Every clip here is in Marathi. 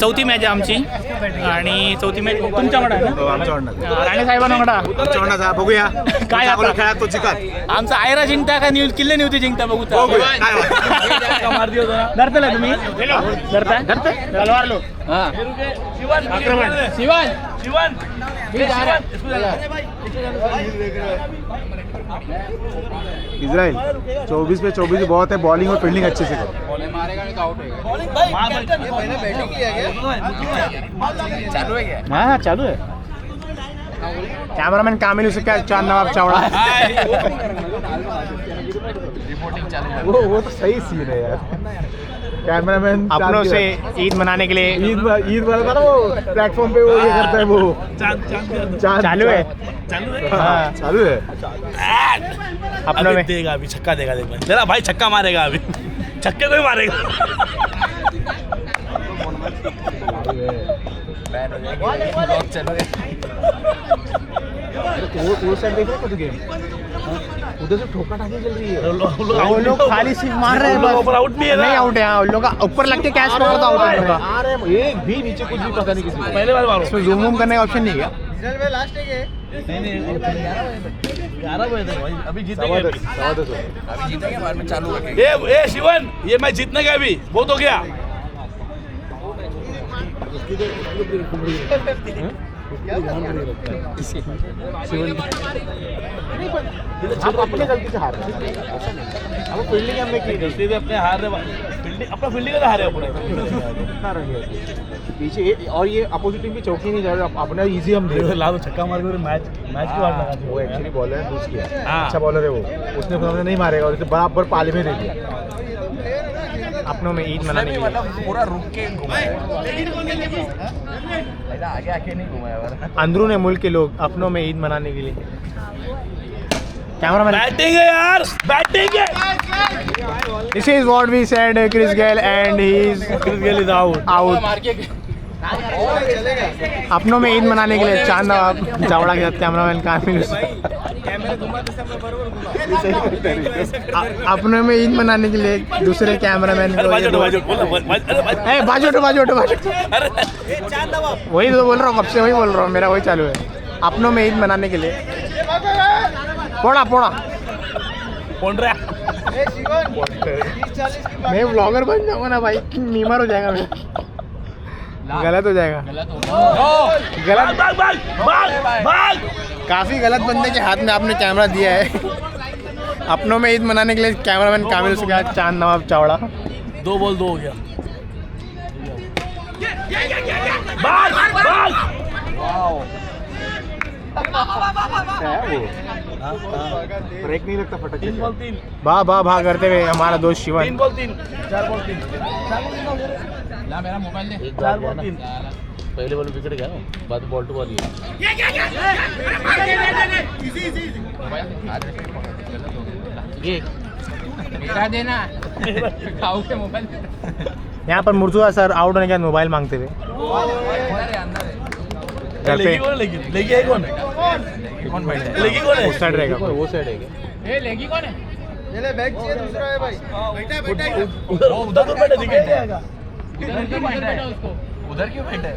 चौथी मॅच आहे आमची आणि चौथी मॅच तुमच्याकडे आहे ना? आमच्या राणे साहेबांकडा बघूया काय आता? खेळात तो चिकन आमचा आयरा जिंकता का न्यूज किल्ले न्यूज जिंकता बघू धरतला तुम्ही धरता तलवार लो आक्रमण शिवन शिवन इजराइल 24 पे 24 बहुत है, बॉलिंग और फील्डिंग अच्छे से करो। हाँ चालू है। कैमरामैन कामिल उससे क्या चांद नवाब चावड़ा वो तो सही सीन है यार। कैमरामैन अपनों से ईद मनाने के लिए ईद वाला था वो प्लेटफॉर्म पे वो ये करता है वो चालू है चालू है अपनों में देगा अभी छक्का देगा देख मेरा भाई छक्का मारेगा अभी छक्के को ही मारेगा वो साइड देख रहे हो गेम उधर से ठोका टाकी चल रही है। वो लोग खाली सिर्फ मार रहे हैं ऊपर आउट नहीं है नहीं आउट है। हाँ, उन लोग का ऊपर लग के कैच पकड़ता आउट है उनका। अरे एक भी नीचे कुछ भी पता नहीं किसी को। पहले बार मारो इसमें जूम करने का ऑप्शन नहीं है क्या? नहीं 11 बजे तक भाई अभी जीतेंगे अभी जीतेंगे बाद में चालू रखेंगे। ए शिवन ये मैच जीतने का अभी बहुत हो गया। आप अपने गलती से हार रहे हैं। अब फील्डिंग हमने की गलती से अपने हार रहे फील्डिंग अपना फील्डिंग का हारे अपने पीछे और ये अपोजिट टीम की चौकी नहीं जा रही अपना इजी हम दे ला दो छक्का मार के मैच की बात लगा वो एक्चुअली बॉलर है दूसरी है हाँ। अच्छा बॉलर है वो उसने हमने नहीं मारेगा और इसे बराबर पाले में दे दिया। अपनों में ईद मनाने के लिए मतलब पूरा रुक के आगे आके नहीं घुमाया अंदरून है मुल्क के लोग अपनों में ईद मनाने के लिए। कैमरामैन बैटिंग है यार बैटिंग है। This is what we said Chris Gayle and he is Chris Gayle is out. अपनों में ईद मनाने के लिए चांद नवाब चावड़ा के साथ कैमरामैन कामिल अपनों में ईद मनाने के लिए दूसरे कैमरामैन को बाजू वही तो बोल रहा हूँ कब से वही बोल रहा हूँ मेरा वही चालू है अपनों में ईद मनाने के लिए पोड़ा मैं व्लॉगर बन जाऊंगा ना भाई मीमर हो जाएगा मैं गलत हो जाएगा गलत काफी गलत बंदे के हाथ में आपने कैमरा दिया है। अपनों में ईद मनाने के लिए कैमरामैन कामिल उसके बाद चांद नवाब चावड़ा 2 बॉल 2 हो गया। ब्रेक नहीं लगता फटक 3 बॉल 3 भा करते हुए हमारा दोस्त शिवन 3 बॉल 3 4 बॉल 3 मेरा मोबाइल दे 4 बॉल 3 पहले बॉल विकेट गया बाद बॉल टू बॉल ये मिटा देना खाओ के मोबाइल यहाँ पर मुर्तुजा सर आउट होने के बाद मोबाइल मांगते हुए घर पे लेगी है कौन लेगी कौन है उस साइड रहेगा वो साइड है ए लेगी कौन है ये ले बैग चाहिए दूसरा है भाई बैठा उधर तो बैठे दिखे जाएगा उसको उधर क्यों बैठे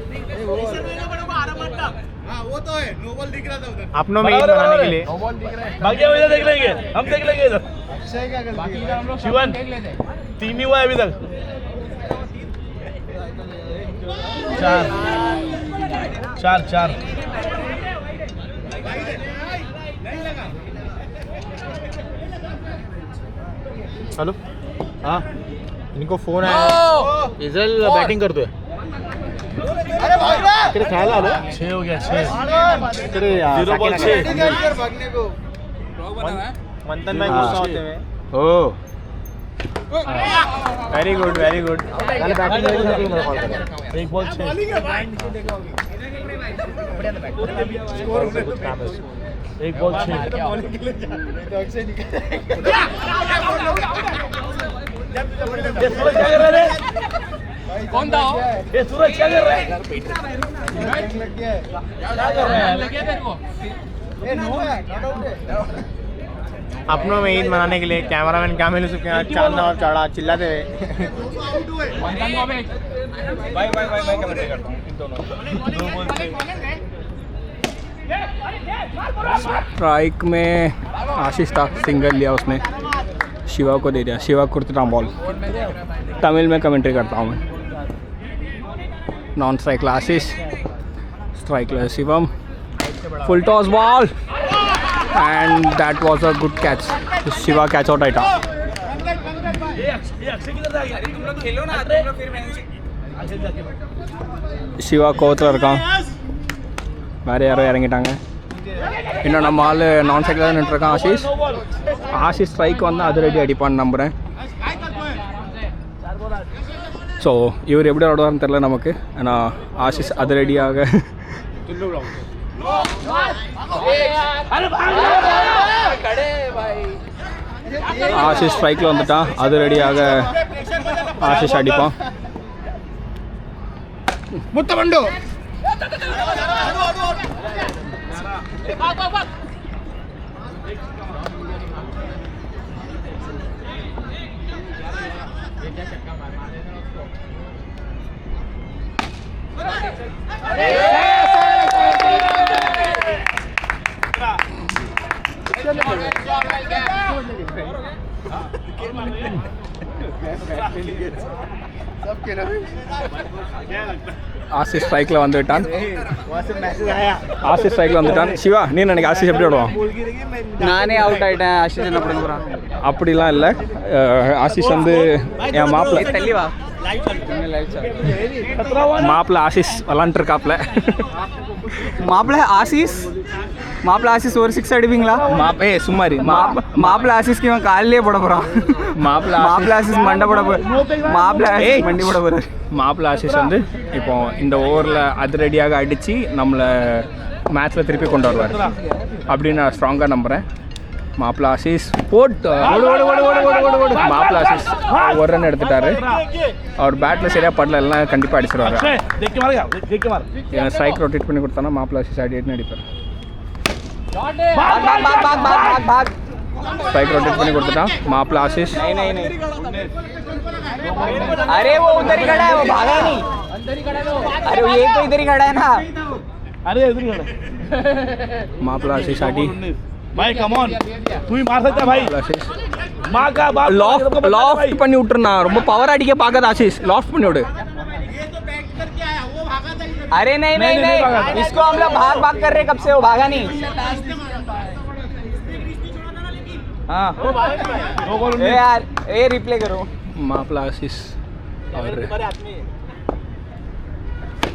हाँ वो तो है नो बॉल दिख रहा था उधर अपनों में ईद मनाने के लिए बॉल दिख रहा है बाकी हम इधर देख लेंगे हम देख लेंगे इधर अक्षय क्या कर बाकी इधर हम लोग शिवन देख लेते हैं 3 ही हुआ है अभी तक 4 हेलो हाँ इनको फोन आया इजराइल बैटिंग करतोय अरे भाग रहा इकडे खेळायला आलो 6 हो गया 6 इकडे 0 बॉल 6 यार भागने को मंथन भाई गुस्सा होते हुए हो वेरी गुड पहले बैटिंग करेगी मेरा कॉल करेगा 1 बॉल 6 1 बॉल 6 तो अक्षय निकल ये सूरज क्या कर रहा है कौन था वो ये सूरज क्या कर रहा है लग गया है क्या कर रहा है लग गया तेरे को ये नो है नॉट आउट है अपनों में ईद मनाने के लिए कैमरामैन कामिल उसके यहाँ चांद नवाब चावड़ा चिल्लाते हुए मंथन को भी बाय कमेंट करता हूँ इन दोनों दो बॉल से। स्ट्राइक में आशीष था, सिंगल लिया उसने, शिवा को दे दिया, शिवा कुर्ता बॉल। तमिल में कमेंट्री करता हूँ मैं। Non strike Ashish, strike Shivam, full toss ball and that was a good catch. Shiva catch out आइटा। சிவா கோவத்தில் இருக்கான், வேறு யாரோ இறங்கிட்டாங்க. இன்னும் நம்ம ஆள் நான் சைக்கிள் தான் நின்றுருக்கான். ஆஷிஷ் ஸ்ட்ரைக் வந்தால் அது ரெடி அடிப்பான்னு நம்புகிறேன். ஸோ இவர் எப்படி விளாடுவார்னு தெரில நமக்கு. ஆனால் ஆஷிஷ் அது ரெடியாக ஆஷிஷ் ஸ்ட்ரைக்கில் வந்துட்டான், அது ரெடியாக ஆஷிஷ் அடிப்பான். முத்தமண்டு ஆசிஷ் ஸ்ட்ரைக்கில் வந்துட்டான். ஆசிஷ் ஸ்ட்ரைக்கில் வந்துட்டான். சிவா நீ நினைக்க ஆசிஷ் எப்படி விடுவான்? நானே அவுட் ஆகிட்டேன். ஆஷிஷ் என்ன பண்ணுங்க? அப்படிலாம் இல்லை. ஆசிஷ் வந்து என் மாப்பிள்ளை தெளிவா மாப்பிள்ளை ஆசிஷ் விளாண்டுருக்காப்புல. மாப்பிள்ள ஆசிஷ் ஒரு 6 அடிப்பீங்களா? சும்மாரி மாப்பிள்ள ஆசிஷ்க்கு இவன் காலிலே போட போகிறான். மாப்பிள்ள ஆசிஷ் மண்டை போட மண்டி போட போகிறார். மாப்பிள்ளை ஆசிஷ் வந்து இப்போ இந்த ஓவரில் அதிரடியாக அடித்து நம்மளை மேட்ச்சில் திருப்பி கொண்டு வருவார் அப்படின்னு நான் ஸ்ட்ராங்காக நம்புகிறேன். மாப்பிள்ளை ஆசிஷ் போட்டு மாப்பிள்ளை ஆசிஷ் ஒரு ரன் எடுத்துட்டாரு. அவர் பேட்டில் சரியாக படல, எல்லாம் கண்டிப்பாக அடிச்சிருவாரு. ஸ்ட்ரைக் ரொட்டேட் பண்ணி கொடுத்தானா மாப்பிள்ளை ஆசிஷ் அடின்னு அடிப்பார். स्ट्राइक रोटेट பண்ணி கொடுத்துட்டான் மாப்பிள்ள ஆஷிஷ். नहीं अरे वो उधर ही खड़ा है, वो भागा नहीं. अंदर ही खड़ा है. अरे वो ये तो इधर ही खड़ा है ना. अरे इधर ही खड़ा மாப்பிள்ள ஆஷிஷ் அடி. भाई कम ऑन, तू ही मार सकता भाई. ஆஷிஷ் मां का बाप லாஃப்ட் பண்ணி விட்டுறனா, ரொம்ப பவர் அடிக்க பார்க்காத ஆஷிஷ், லாஃப்ட் பண்ணி விடு. अरे नहीं इसको हम लोग भाग कर रहे, कब से वो भागा नहीं. हाँ यार ये रिप्ले करो. मापला आशीष और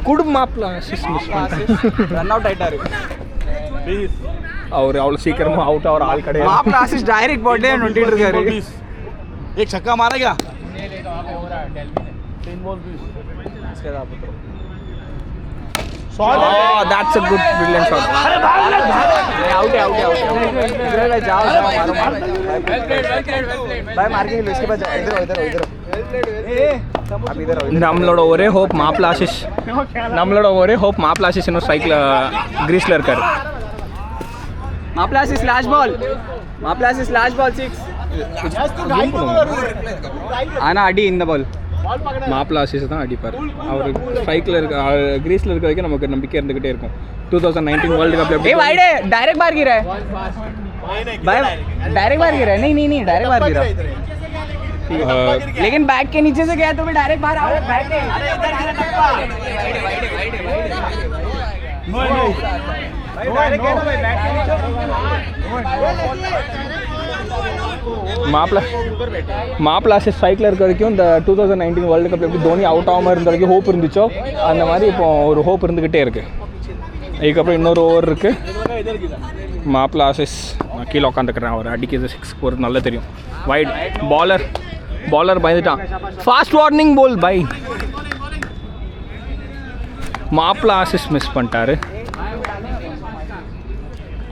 गुड मापला आशीष रन आउट आइटाரு और अवल सीकरम आउट और आल कड़े मापला आशीष डायरेक्ट बॉडी नोटिट இருக்காரு. एक छक्का मारेगा. Oh, that's a good brilliant shot. Out है इधर जाओ मारो भाई मार के इसके बाद इधर अब इधर நம்மளோட ஒரே ஹோப் மாப்பிள்ள ஆஷிஷ். நம்மளோட ஒரே ஹோப் மாப்பிள்ள ஆஷிஷ் இன்னும் ஸ்ட்ரைக்கில் கிரீஸில் இருக்காரு. மாப்பிள்ள ஆஷிஷ் லாஸ்ட் பால் 6 ஆனா அடி இந்த பால் மாப்பிள்ள ஆஷிஷ் தான் அடிப்பார். அவர் ஸ்ட்ரைக்கில் இருக்க கிரீஸில் இருக்க வரைக்கும் நமக்கு நம்பிக்கை இருந்துகிட்டே இருக்கும். 2019 वर्ल्ड कप ए वाइड है, डायरेक्ट बाहर गिरा है भाई, डायरेक्ट बाहर गिरा है. नहीं डायरेक्ट बाहर गिरा, लेकिन बैक के नीचे से गया तो भी डायरेक्ट बाहर आओ. बैक के மாப்பிள்ள ஆஷிஷ் ஸ்ட்ரைக்கில் இருக்க வரைக்கும் இந்த 2019 வேர்ல்டு கப் எப்படி தோனி அவுட் ஆகாமல் இருந்த வரைக்கும் ஹோப் இருந்துச்சோ அந்த மாதிரி இப்போ ஒரு ஹோப் இருந்துக்கிட்டே இருக்குது. இதுக்கப்புறம் இன்னொரு ஓவர் இருக்குது. மாப்பிள்ள ஆஷிஷ் நான் கீழே உட்காந்துக்கிறேன், அவர் அடிக்கிறது 6 போகிறது நல்லா தெரியும். வைட் बॉलर பயந்துட்டான். ஃபாஸ்ட் வார்னிங் போல் பை மாப்பிள்ள ஆஷிஷ் மிஸ் பண்ணிட்டாரு.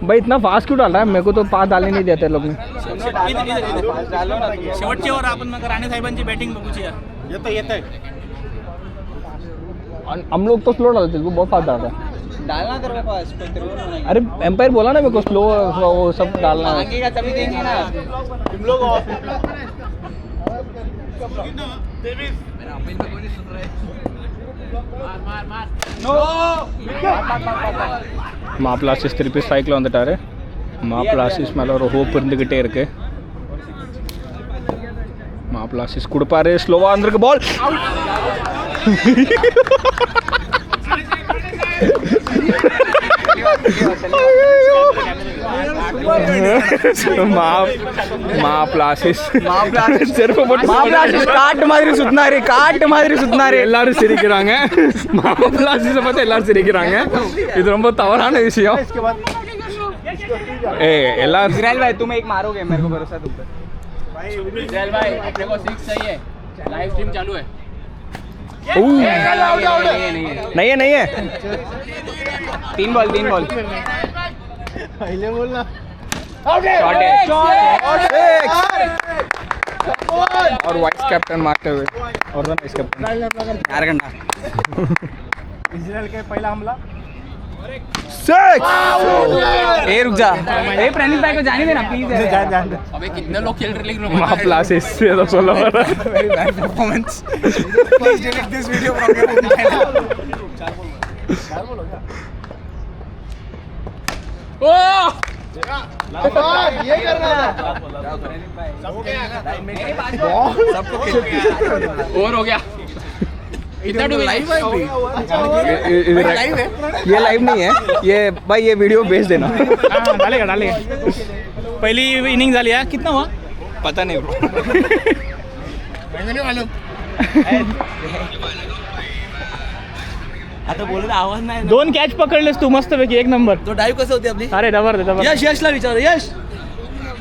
भाई इतना फास्ट क्यों डाल रहा है? मेरे को तो पास डालने नहीं देते लोग ने. शेवटचे ओव्हर आपण राणे साहेबांची बॅटिंग बघूया. येतं हम लोग तो स्लो डालते, वो बहुत फास्ट डालता है. डालना तेरे पास अरे एम्पायर बोला ना मेरे को स्लो वो सब डालना है. मांगेगा तभी देंगे ना. तुम लोग மாப்பிள்ள ஆசிஸ் திருப்பி ஸ்ட்ரைக்கில் வந்துட்டார். மாப்பிள்ள ஆசிஸ் மேலே ஒரு ஹோப் இருந்துக்கிட்டே இருக்கு. மாப்பிள்ள ஆசிஸ் கொடுப்பாரு. ஸ்லோவாக இருந்திருக்கு பால். காட்டு மாதிரி சுத்தினாரு. எல்லாரும் சிரிக்கிறாங்க. மாப்பிள்ள ஆசிஸை பார்த்து எல்லாரும் சிரிக்கிறாங்க. இது ரொம்ப தவறான விஷயம். எல்லாரும் इजराइल भाई तुम एक मारोगे, मेरे को भरोसा तुम पे. इजराइल भाई अपने को 6 चाहिए. लाइव स्ट्रीम चालू है. नहीं है. 3 बॉल पहले बोलना. और वाइस कैप्टन मारते हुए और वाइस कैप्टन यारगंडा. इजराइल के पहला हमला. ए रुक जा. ए प्रणीत भाई को जाने देना प्लीज. जान. अबे कितने लोग खेल रहे लेकिन मापिला आसिस ये तो solo Very bad performance. Please delete this video from your own channel. ये करना था. और हो गया. इतना तो लाइव है. ये लाइव नहीं है ये भाई. ये वीडियो भेज देना. डालेगा. पहली इनिंग झाली है. कितना हुआ पता नहीं ब्रो. नहीं मालूम. आता बोलत आवाज नाही. 2 कॅच पकडलेस तू मस्त पैकी. 1 नंबर. तो डाईव्ह कसं होते आपली. अरे डबर दे. यशला विचार.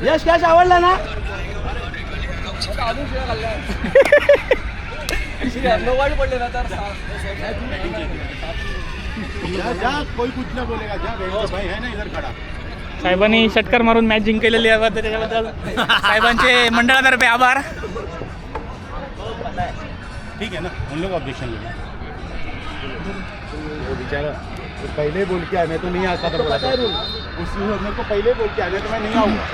यश कॅच आवडला ना. पडले ना तर जा कोई कुछ ना बोलेगा. जा भाई है ना इधर खड़ा. साहेबांनी षटकार मारून मॅच जिंकलेली आहे. त्याच्याबद्दल साहेबांचे मंडळातर्फे आभार. ठीक है ना. उन लोग ऑब्जेक्शन लेंगे. वो बेचारा तो पहले बोल के आया. मैं तो नहीं आता था. बोला था उसी मेरे को पहले बोल के आया तो मैं नहीं आऊँगा.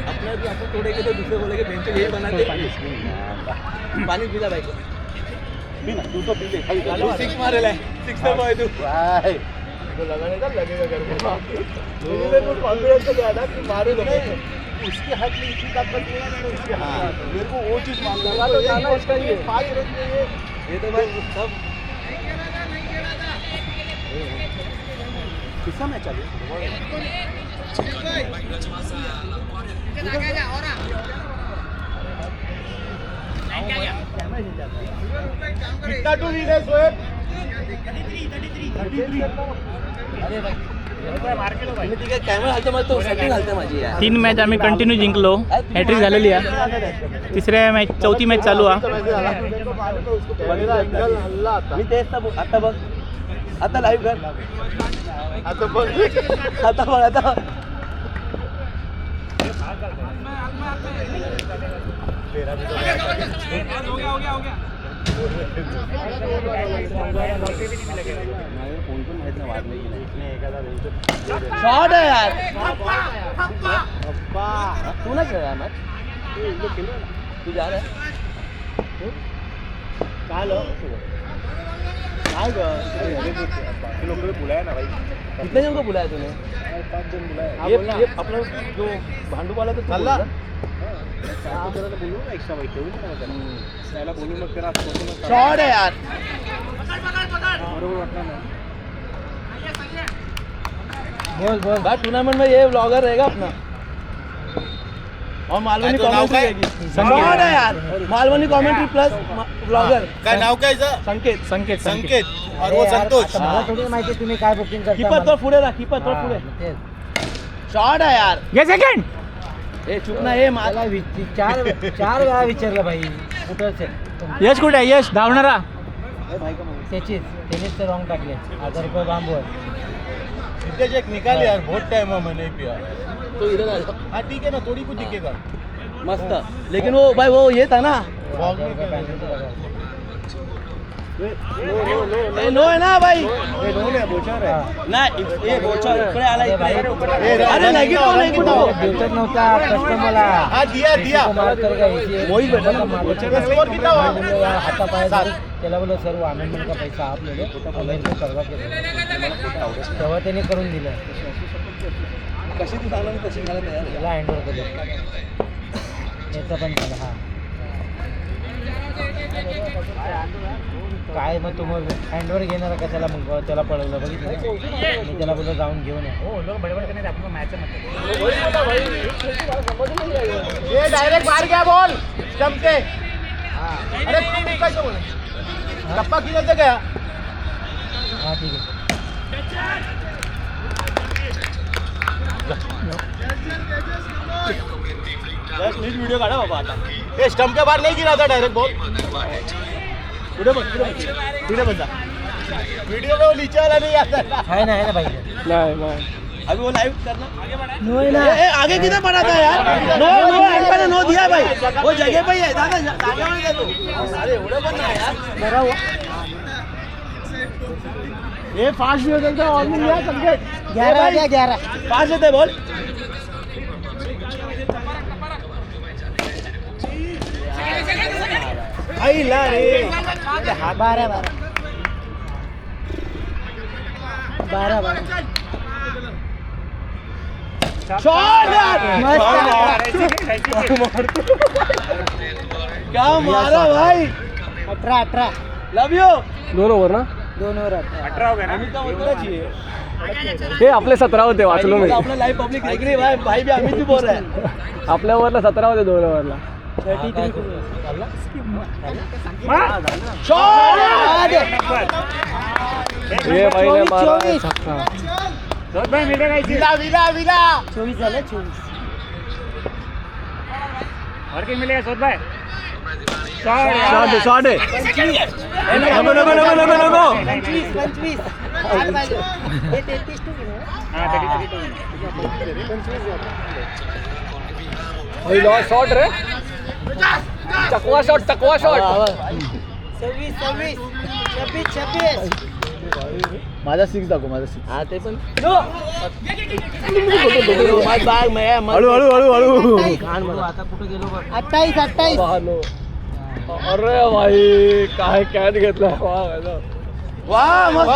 अपना भी आपको तोड़ेंगे तो दूसरे बोलेंगे बेंच ये बनाते. पानी पीला भाई को. पीना तू तो पी ले. 6 मारेला. 6 तर भाई तू. भाई तो लगाने का लगेगा घर में. मेरे को कॉन्फिडेंस तो ज्यादा कि मारू तो उसके हाथ में इतनी ताकत नहीं है. उसके हाथ मेरे को वो चीज मान लगा तो जाना उसका. ये 5 रन में ये तो भाई सब किसका मैच चालू है. कितना टू लीड है सोएब. 33. अरे भाई कॅमेरा हालतो मग तो सेटिंग हालते माझी यार. 3 मॅच आम्ही कंटिन्यू जिंकलो. हॅट्रिक झालेली आहे. चौथी मॅच चालू आहे. मी तेच आता बघ. आता लाईव्ह कर. आता बघ. शॉट है यार. तू ना खेळ मैच. तू जा रहा है. बुलाया ना भाई. कितने जन को बुलाया तूने. 5 जन बुलाया. ये अपना जो भांडू वाला तो चला. शॉट है यार. बोल टूर्नामेंट में ये व्लॉगर रहेगा अपना. और मालवनी कॉमेंट्री रहेगी. शॉट है यार. Malvani commentary plus vlogger. काय नाव काय संकेत और वो संतोष. माहिती तुम्ही काय बुकिंग करता. कीपर तो पुढे राहा. कीपर तो पुढे. शॉट है यार. घे सेकंड. ए चुप ना. हे मला चार वेळा विचारलं भाई कुठं यश कुठे आहे. यश धावणारा. त्याचीच तर रॉंग टाकले. 1000 रुपये बांबवर. सिद्धेश एक निकाल यार. बहुत टाइम है मैंने पिया. तो इधर आ जाओ. हाँ ठीक है ना. थोड़ी कुछ दिखेगा. मस्त. लेकिन वो भाई वो ये था ना. फॉग में नो आहे ना भाई अरे नाही भेटत नव्हता कस्टमरला दिया दिया मोहित भेटला स्कोर कितना हुआ हातापाया त्याला बोललो सर्व आनंद का पैसा आप ले लो परवा केलं तेव्हा त्याने करून दिलं कशी तू सांगला मी तशी घाला तयार त्याला हँडओव्हर केलं याचा पण झालं हा काय मग तू मग हँडओव्हर घेणार कशाला मग त्याला पळवलं बघितलं मी त्याला बोललो जाऊन घेऊन हो लोक बडबड करणे आपण मॅच ये डायरेक्ट बाहर गया बॉल स्टंप के अरे तू कैसे बोल टप्पा किधर से गया हां ठीक है नीट वीडियो काढा बाबा आता ए स्टंप के बाहर नहीं गिरा था डायरेक्ट बॉल वीडियो बचा वीडियो में वो नीचे वाला नहीं आता है ना भाई नाही अभी वो लाइव करना नो है ना आगे किधर पड़ा था यार नो एंकर ने नो दिया भाई वो जगह पे ही है दादा जागेवर दे तू अरे एवढं पण नाही यार बरा हुआ ये फास्ट भी हो सकता है और नहीं लिया समझे 11 पास देते बॉल आई ला रे 12 शॉट क्या मारा भाई 18 लव यू 2 ओव्हर ना 2 ओव्हर 18 हो गया आम्ही तर बोलतोच आहे हे आपले 17 होते वाचलो मी आपला लाइव पब्लिक देख रही है भाई भाई भी अमित भी बोल रहा है आपल्या ओव्हरला 17 होते 2 ओव्हरला शॉट ये भाई ने मारा 24. छक्का विला 24 झाले 24 शॉट आहे 25 हे 33 टू शॉट रे चकवा शॉट 26 माझा 6 दाखव माझा 6 हा ते पण माझ बाग मैं हळू आता कुठे गेलो बघ 28 अरे भाई काय कॅच घेतला वाह मस्त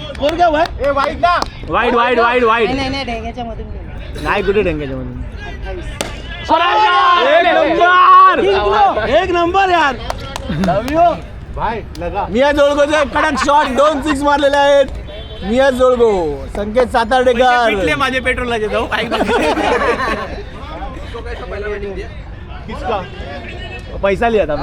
स्कोर काय भाई ए वाईट ना वाईट नाही ढेंग्याच्या मधून गेलो नाही कुठे डेंग्याच्या मधून एक नंबर यार लव यू भाई लगा मिया जोडगोचे कडक शॉट 2 6 मारलेले आहेत मिया जोडगो संकेत सातार्डेकर माझे पेट्रोलला जाऊ किसका पैसा लिया था